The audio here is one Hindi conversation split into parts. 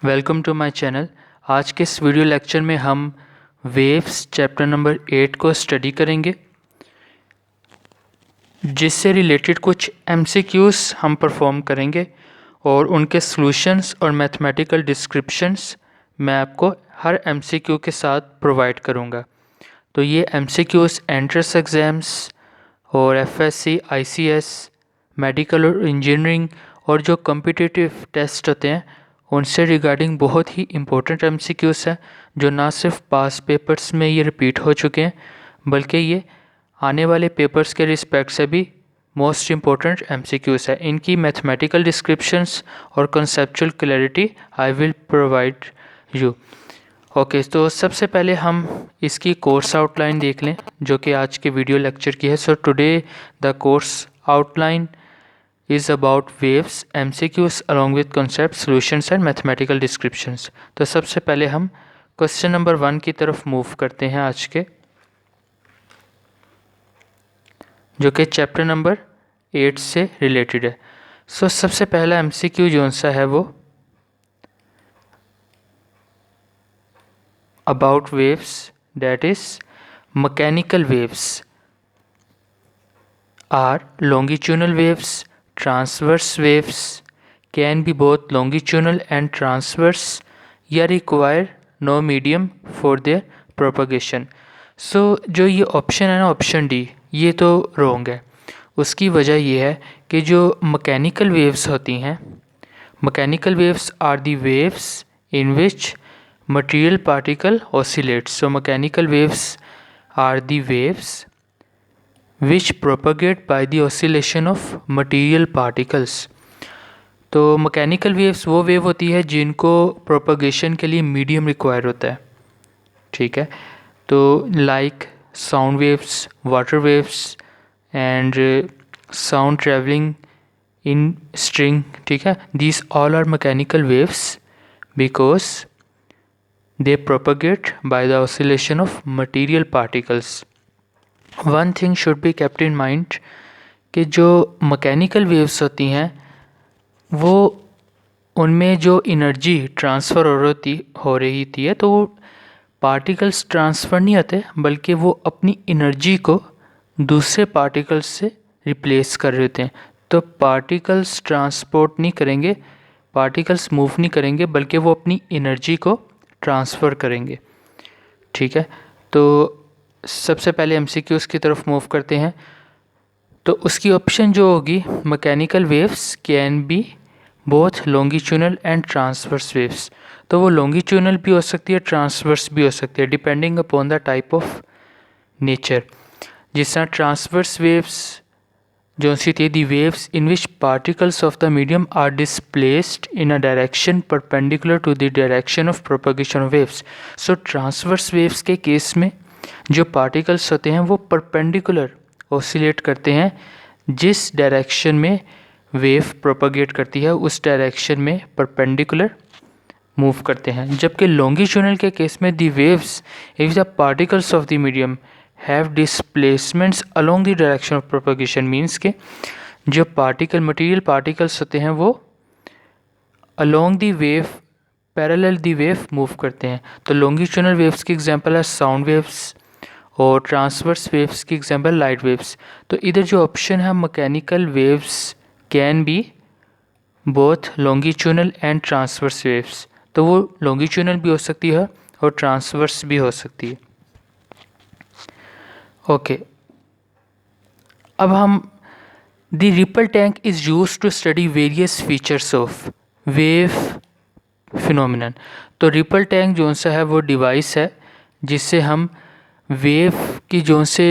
Welcome to my channel. आज के इस वीडियो लेक्चर में हम वेव्स चैप्टर नंबर 8 को स्टडी करेंगे, जिससे रिलेटेड कुछ एमसीक्यूज़ हम परफॉर्म करेंगे और उनके सॉल्यूशंस और मैथमेटिकल डिस्क्रिप्शंस मैं आपको हर एमसीक्यू के साथ प्रोवाइड करूंगा। तो ये एमसीक्यूज़ एंट्रेंस एग्ज़ाम्स और एफएससी, आईसीएस, मेडिकल और इंजीनियरिंग और जो कॉम्पिटिटिव टेस्ट होते हैं उनसे रिगार्डिंग बहुत ही इम्पोर्टेंट एमसीक्यूज़ हैं, जो ना सिर्फ पास पेपर्स में ये रिपीट हो चुके हैं बल्कि ये आने वाले पेपर्स के रिस्पेक्ट से भी मोस्ट इम्पोर्टेंट एमसीक्यूज़ है। इनकी मैथमेटिकल डिस्क्रिप्शंस और conceptual clarity I will provide you. Okay, तो सबसे पहले हम इसकी कोर्स आउटलाइन देख लें जो कि आज के वीडियो लेक्चर की है। So today the course outline is about waves, MCQs along with concept, solutions and mathematical descriptions। तो सबसे पहले हम क्वेश्चन नंबर 1 की तरफ मूव करते हैं आज के, जो कि चैप्टर नंबर 8 से रिलेटेड है। सो सबसे पहला MCQ जो सा है वो about waves, that is mechanical waves are longitudinal waves, transverse waves, can be both longitudinal and transverse, या require no medium for their propagation। सो जो ये ऑप्शन है ना, ऑप्शन डी, ये तो रॉन्ग है। उसकी वजह ये है कि जो मैकेनिकल वेव्स होती हैं, mechanical waves are the waves in which material particle oscillates. So mechanical waves are the waves which propagate by the oscillation of material particles। तो मैकेनिकल वेव्स वो वेव होती है जिनको प्रोपगेशन के लिए मीडियम रिक्वायर होता है, ठीक है। तो like sound waves, water waves and sound travelling in string, ठीक है, these all are mechanical waves because they propagate by the oscillation of material particles. One thing should be kept in mind कि जो मैकेनिकल वेव्स होती हैं वो उनमें जो एनर्जी ट्रांसफ़र हो रही थी है, तो वो पार्टिकल्स ट्रांसफ़र नहीं होते बल्कि वो अपनी एनर्जी को दूसरे पार्टिकल्स से रिप्लेस कर रहे होते हैं। तो पार्टिकल्स ट्रांसपोर्ट नहीं करेंगे, पार्टिकल्स मूव नहीं करेंगे, बल्कि वो अपनी एनर्जी को ट्रांसफ़र करेंगे, ठीक है। तो सबसे पहले एमसीक्यूज़ की तरफ मूव करते हैं। तो उसकी ऑप्शन जो होगी, mechanical waves can be both longitudinal and transverse waves. तो वो लॉन्गिट्यूडनल भी हो सकती है, ट्रांसवर्स भी हो सकती है, depending upon the type of nature. जिस तरह ट्रांसवर्स वेव्स जो सी थी, the waves in which particles of the medium are displaced in a direction perpendicular to the direction of propagation of waves. So transverse waves के केस में जो पार्टिकल्स होते हैं वो परपेंडिकुलर ऑसिलेट करते हैं, जिस डायरेक्शन में वेव प्रोपगेट करती है उस डायरेक्शन में परपेंडिकुलर मूव करते हैं। जबकि लॉन्गिट्यूडनल के केस में दी waves if the particles of the medium have displacements along the direction of propagation, means के जो मटेरियल पार्टिकल्स होते हैं वो along the wave, parallel the wave move करते हैं। तो लॉन्गिट्यूडनल वेव्स की एग्जांपल है साउंड वेव्स और ट्रांसवर्स वेव्स की एग्जांपल लाइट वेव्स। तो इधर जो ऑप्शन है mechanical waves can be both longitudinal and transverse waves, तो वो लॉन्गिट्यूडनल भी हो सकती है और ट्रांसवर्स भी हो सकती है। ओके, अब हम the ripple tank is use to study various features of wave phenomenon. तो रिपल टैंक जो सा है वो डिवाइस है जिससे हम वेव की जो से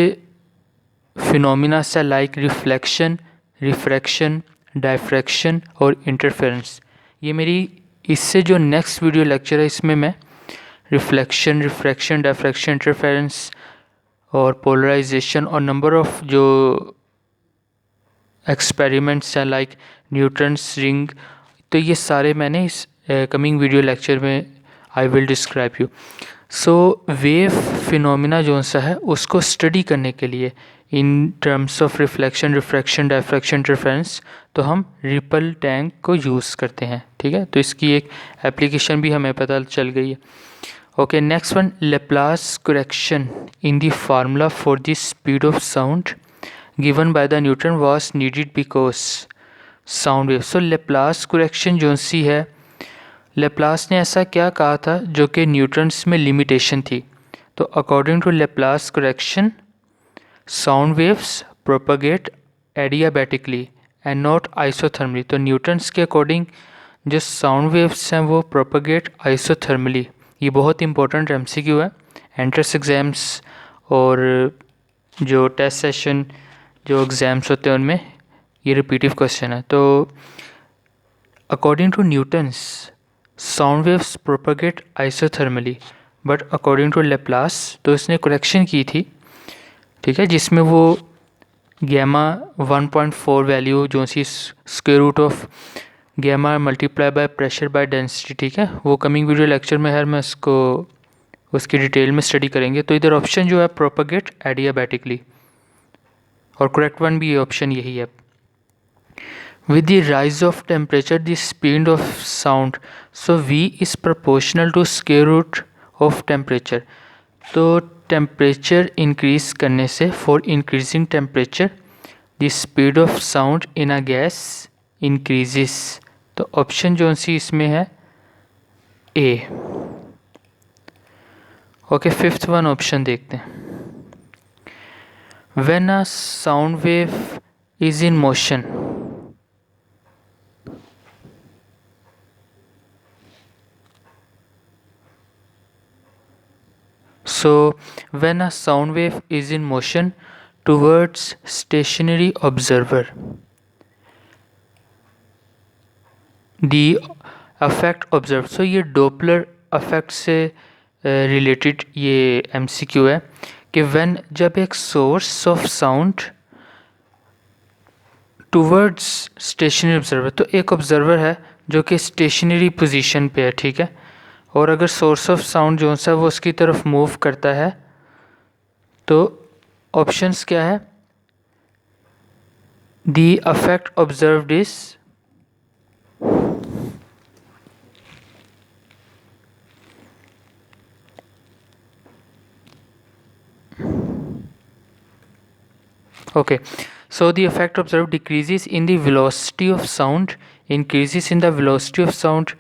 फिनोमिना से लाइक रिफ्लेक्शन, रिफ्रैक्शन, डायफ्रैक्शन और इंटरफेरेंस, ये मेरी इससे जो नेक्स्ट वीडियो लेक्चर है इसमें मैं रिफ्लेक्शन, रिफ्रैक्शन, डायफ्रैक्शन, इंटरफेरेंस और पोलराइजेशन और नंबर ऑफ जो एक्सपेरिमेंट्स हैं लाइक न्यूटन्स रिंग, तो ये सारे मैंने इस कमिंग वीडियो लेक्चर में I will describe you. So wave phenomena जो सा है उसको स्टडी करने के लिए in terms of reflection, refraction, diffraction, interference, तो हम रिपल टैंक को यूज़ करते हैं। ठीक है, तो इसकी एक एप्लीकेशन भी हमें पता चल गई है। Okay, next one, Laplace correction in the formula for the speed of sound given by the Newton was needed because sound wave. So Laplace correction जो सी है, लेप्लास ने ऐसा क्या कहा था जो कि न्यूटन्स में लिमिटेशन थी। तो according to Laplace correction sound waves propagate adiabatically and not isothermally. तो न्यूटन्स के अकॉर्डिंग जो साउंड वेव्स हैं वो प्रोपगेट आइसोथर्मली। ये बहुत इंपॉर्टेंट एमसीक्यू है एंट्रेंस एग्ज़ाम्स और जो टेस्ट सेशन जो एग्ज़ाम्स होते हैं उनमें ये रिपीटिव क्वेश्चन है। तो according to Newton's sound waves propagate isothermally, but according to Laplace तो इसने करेक्शन की थी, ठीक है, जिसमें वो गैमा 1.4 वैल्यू जो C square root of gamma multiply by pressure by density, ठीक है, वो कमिंग वीडियो लेक्चर में है, मैं उसको उसकी डिटेल में स्टडी करेंगे। तो इधर ऑप्शन जो है प्रोपगेट एडियाबैटिकली, और करेक्ट वन भी ये ऑप्शन यही है। With the rise of temperature, the speed of sound, so V is proportional to square root of temperature. तो temperature increase करने से, for increasing temperature the speed of sound in a gas increases. तो ऑप्शन जो सी इसमें है A। Okay, fifth one option देखते हैं। When a sound wave is in motion, so when a sound wave is in motion towards stationary observer, the effect observed, so ये डोपलर अफेक्ट से रिलेटेड ये एमसीक्यू है कि व्हेन जब एक source of sound towards stationary observer, तो एक ऑब्जर्वर है जो कि स्टेशनरी पोजीशन पे है, ठीक है, और अगर सोर्स ऑफ साउंड जो सा वो उसकी तरफ मूव करता है, तो ऑप्शंस क्या है, the affect observed is okay, so the effect observed decreases in the velocity of sound, increases in the velocity of sound,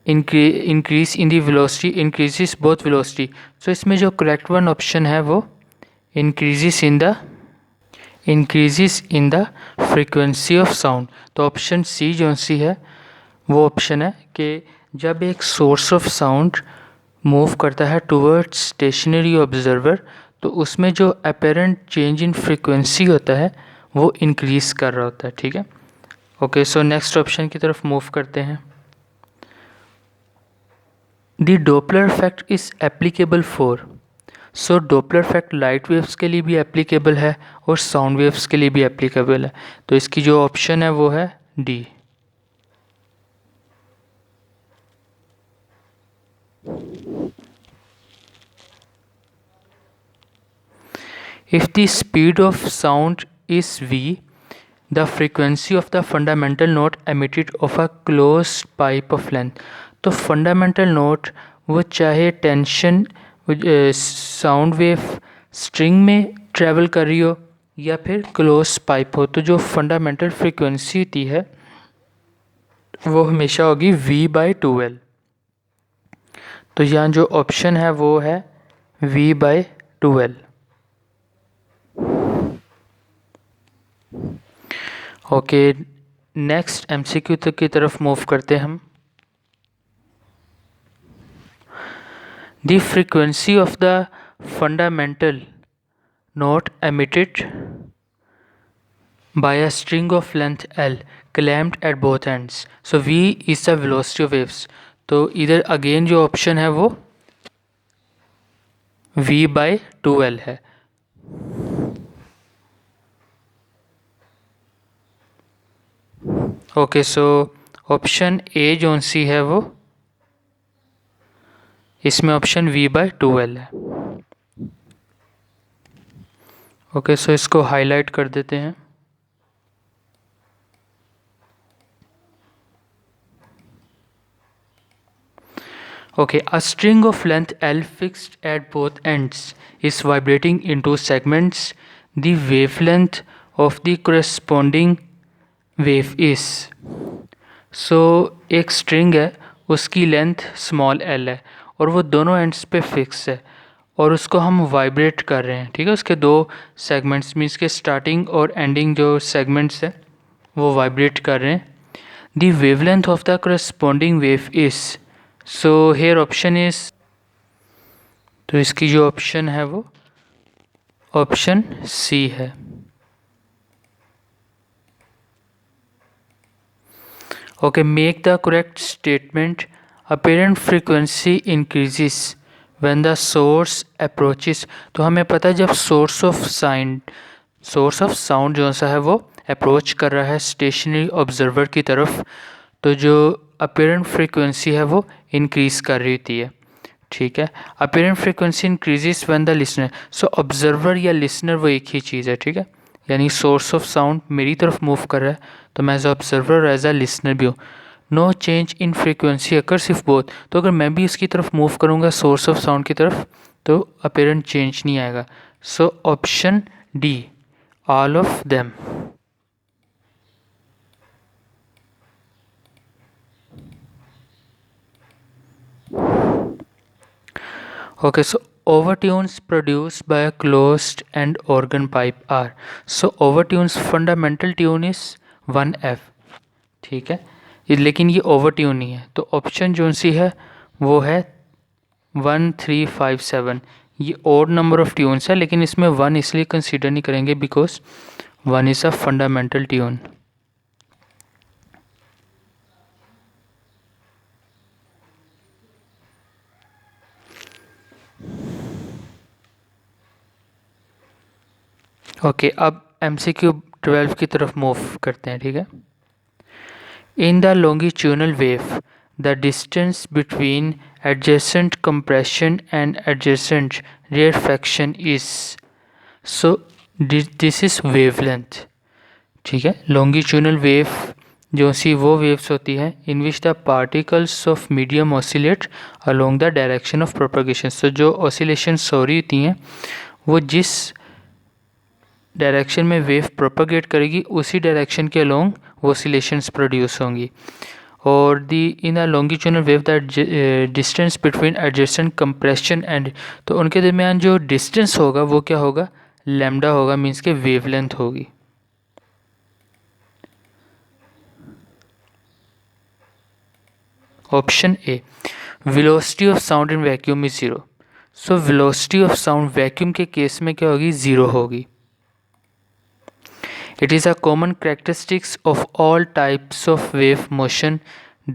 increase in the velocity, increases both velocity. so इसमें जो correct one option है वो increases in the frequency of sound. तो ऑप्शन सी जो सी है वो ऑप्शन है कि जब एक सोर्स ऑफ साउंड मूव करता है टूवर्ड्स स्टेशनरी ऑब्जर्वर, तो उसमें जो अपेरेंट चेंज इन फ्रीक्वेंसी होता है वो इंक्रीज़ कर रहा होता है, ठीक है। ओके, सो नेक्स्ट ऑप्शन की तरफ मूव करते हैं। The Doppler effect is applicable for, so Doppler effect light waves के लिए भी एप्लीकेबल है और साउंड वेव्स के लिए भी एप्लीकेबल है। तो इसकी जो ऑप्शन है वो है D. If the speed of sound is v, the frequency of the fundamental note emitted of a closed pipe of length, तो fundamental note वो चाहे टेंशन साउंड वेव स्ट्रिंग में ट्रेवल कर रही हो या फिर क्लोज पाइप हो, तो जो फंडामेंटल फ्रीक्वेंसी होती है वो हमेशा होगी v/2L। तो यहाँ जो ऑप्शन है वो है v/2L। ओके, नेक्स्ट एमसीक्यू तक की तरफ मूव करते हैं हम। The frequency of the fundamental note emitted by a string of length L clamped at both ends, so V is the velocity of waves। तो इधर अगेन जो ऑप्शन है वो v/2L है। ओके, सो ऑप्शन ए जो सी है वो इसमें ऑप्शन V/2L है। ओके, सो इसको हाईलाइट कर देते हैं। Okay, a string of length L fixed at both ends is vibrating in two segments. The wavelength of the corresponding wave is. So एक string है, उसकी लेंथ स्मॉल l है और वो दोनों एंड्स पे फिक्स है और उसको हम वाइब्रेट कर रहे हैं। ठीक है, उसके दो सेगमेंट्स मीन्स के स्टार्टिंग और एंडिंग जो सेगमेंट्स है वो वाइब्रेट कर रहे हैं। The wavelength of the corresponding wave is, so here option is, तो इसकी जो ऑप्शन है वो ऑप्शन सी है। Okay, make the correct statement. Apparent frequency increases when the source approaches. तो हमें पता है जब सोर्स ऑफ साउंड जो सा है वो अप्रोच कर रहा है स्टेशनरी ऑब्जर्वर की तरफ, तो जो अपेरेंट फ्रीक्वेंसी है वो इंक्रीज़ कर रही थी है। ठीक है, apparent frequency increases when the listener, so observer या लिसनर वो एक ही चीज़ है। ठीक है, यानी सोर्स ऑफ साउंड मेरी तरफ मूव कर रहा है तो मैं as observer as a listener भी हूँ। No change in frequency occurs if both, तो अगर मैं भी इसकी तरफ मूव करूँगा सोर्स ऑफ साउंड की तरफ तो अपेरेंट चेंज नहीं आएगा। So option D, all of them. Okay, so overtones produced by a closed end organ pipe are. So overtones fundamental tune is 1F. ठीक है, लेकिन ये ओवरट्यून नहीं है, तो ऑप्शन जो सी है वो है 1357। ये ओड नंबर ऑफ ट्यून्स है लेकिन इसमें 1 इसलिए कंसीडर नहीं करेंगे because 1 is a fundamental tune. Okay, अब MCQ 12 की तरफ मूव करते हैं। ठीक है, in the longitudinal wave the distance between adjacent compression and adjacent rarefaction is, so this is wavelength. ठीक है, लॉन्गिट्यूनल वेव जो सी वो वेव्स होती हैं in which the particles of medium oscillate along the direction of propagation. So जो ऑसिलेशंस हो रही होती हैं वो जिस डायरेक्शन में वेव प्रोपगेट करेगी उसी डायरेक्शन के अलोंग ऑसिलेशंस प्रोड्यूस होंगी। और the in a longitudinal wave the distance between adjacent compression and, तो उनके दरमियान जो डिस्टेंस होगा वो क्या होगा, लैम्डा होगा, मीन्स के वेवलेंथ होगी। Option A, velocity of sound in vacuum is zero. So velocity of sound vacuum के केस में क्या होगी, ज़ीरो होगी। It is a common characteristics of all types of wave motion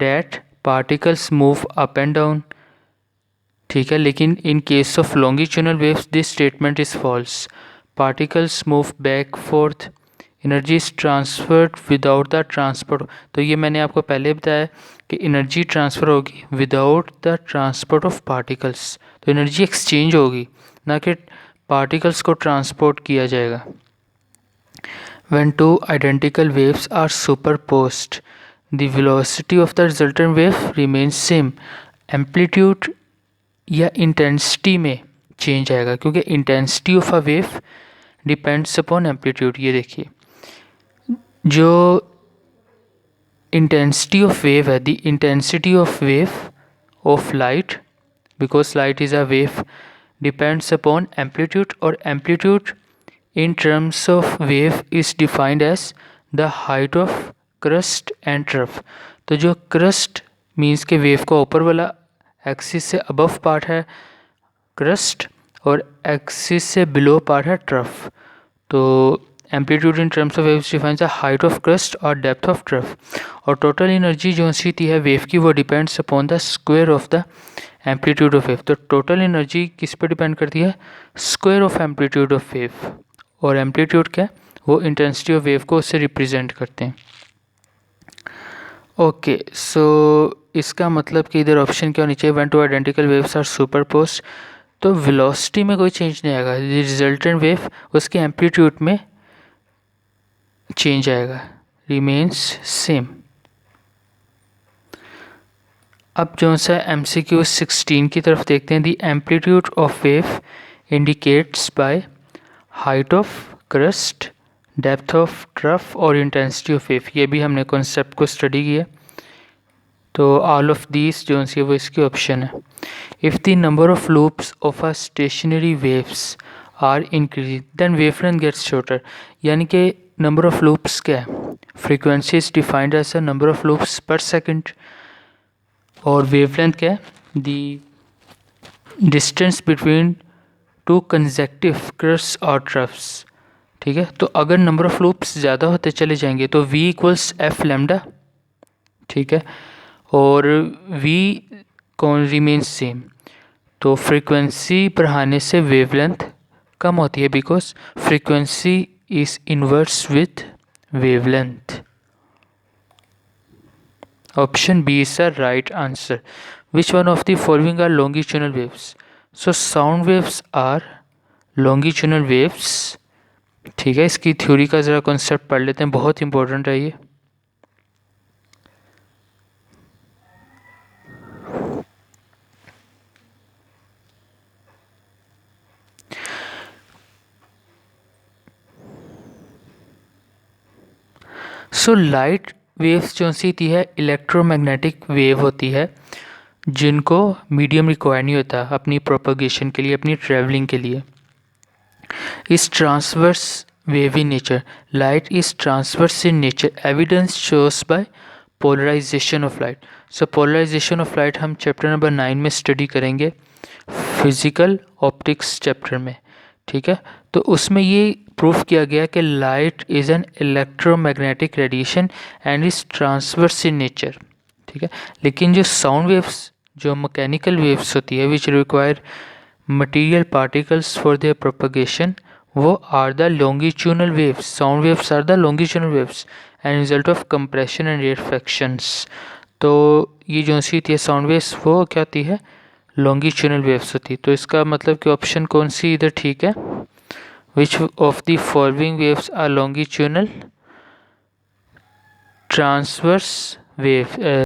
that particles move up and down. ठीक है, लेकिन in case of longitudinal waves this statement is false. Particles move back forth. Energy is transferred without the transport. तो ये मैंने आपको पहले बताया कि energy transfer होगी without the transport of particles. तो energy exchange होगी, ना कि particles को transport किया जाएगा। When two identical waves are superposed, the velocity of the resultant wave remains same. Amplitude या intensity में change आएगा क्योंकि intensity of a wave depends upon amplitude। ये देखिए, जो intensity of wave है, the intensity of wave of light, because light is a wave, depends upon amplitude, और amplitude in terms of wave is defined as the height of crust and trough। तो जो crust means के wave का ऊपर वाला एक्सिस से अबव पार्ट है crust और एक्सिस से बिलो पार्ट है trough। तो amplitude in terms of waves defines the height of crust और डेप्थ ऑफ ट्रफ। और टोटल एनर्जी जो सी थी है वेव की वो depends upon the square of the amplitude of wave. तो टोटल एनर्जी किस पे डिपेंड करती है, square of amplitude of wave, और एम्पलीट्यूड क्या, वो इंटेंसिटी ऑफ वेव को उससे रिप्रेजेंट करते हैं। ओके, सो इसका मतलब कि इधर ऑप्शन क्या होनी चाहिए, when two identical waves are superposed, तो वेलोसिटी में कोई चेंज नहीं आएगा, रिजल्टेंट वेव उसके एम्पलीट्यूड में चेंज आएगा, रिमेन्स सेम। अब जो सा MCQ 16 की तरफ देखते हैं, the amplitude of wave indicates by height of crest, depth of trough और इंटेंसिटी ऑफ वेव। ये भी हमने कॉन्सेप्ट को स्टडी किया, तो ऑल ऑफ दीज जो सी वो इसकी ऑप्शन है। If the number of loops of a stationary waves are increase then wavelength gets shorter, यानी कि नंबर ऑफ लूप्स क्या है, frequency is defined as a number of loops per second, और वेवलेंथ क्या है, the distance between two consecutive crest और ट्रफ्स। ठीक है, तो अगर नंबर ऑफ लूप्स ज़्यादा होते चले जाएंगे तो v इक्वल्स एफ लेमडा, ठीक है, और v कौन रिमेन सेम, तो फ्रीक्वेंसी बढ़ाने से वेवलेंथ कम होती है, because frequency is inverse with wavelength. Option B is the right answer. Which one of the following are longitudinal waves, so sound waves are longitudinal waves. ठीक है, इसकी थ्योरी का ज़रा कॉन्सेप्ट पढ़ लेते हैं, बहुत इंपॉर्टेंट है ये। सो लाइट वेव्स जो सी थी है इलेक्ट्रोमैग्नेटिक वेव होती है, जिनको मीडियम रिक्वायर नहीं होता अपनी प्रोपगेशन के लिए, अपनी ट्रैवलिंग के लिए। इस transverse wave in nature, light is transverse in nature, evidence shows by polarization of light। so polarization of light हम चैप्टर नंबर 9 में स्टडी करेंगे, फिजिकल ऑप्टिक्स चैप्टर में। ठीक है, तो उसमें ये प्रूफ किया गया कि light is an electromagnetic radiation and is transverse in nature. ठीक है, लेकिन जो साउंड वेव्स, जो मैकेनिकल वेव्स होती है which require material particles for their propagation, वो are the longitudinal waves. Sound waves are the longitudinal waves and result of compression and rarefactions. तो ये जो सी होती है साउंड वेव्स, वो क्या होती है, लॉन्गिट्यूडनल वेव्स होती है। तो इसका मतलब कि ऑप्शन कौन सी इधर ठीक है, which of the following waves are longitudinal transverse wave.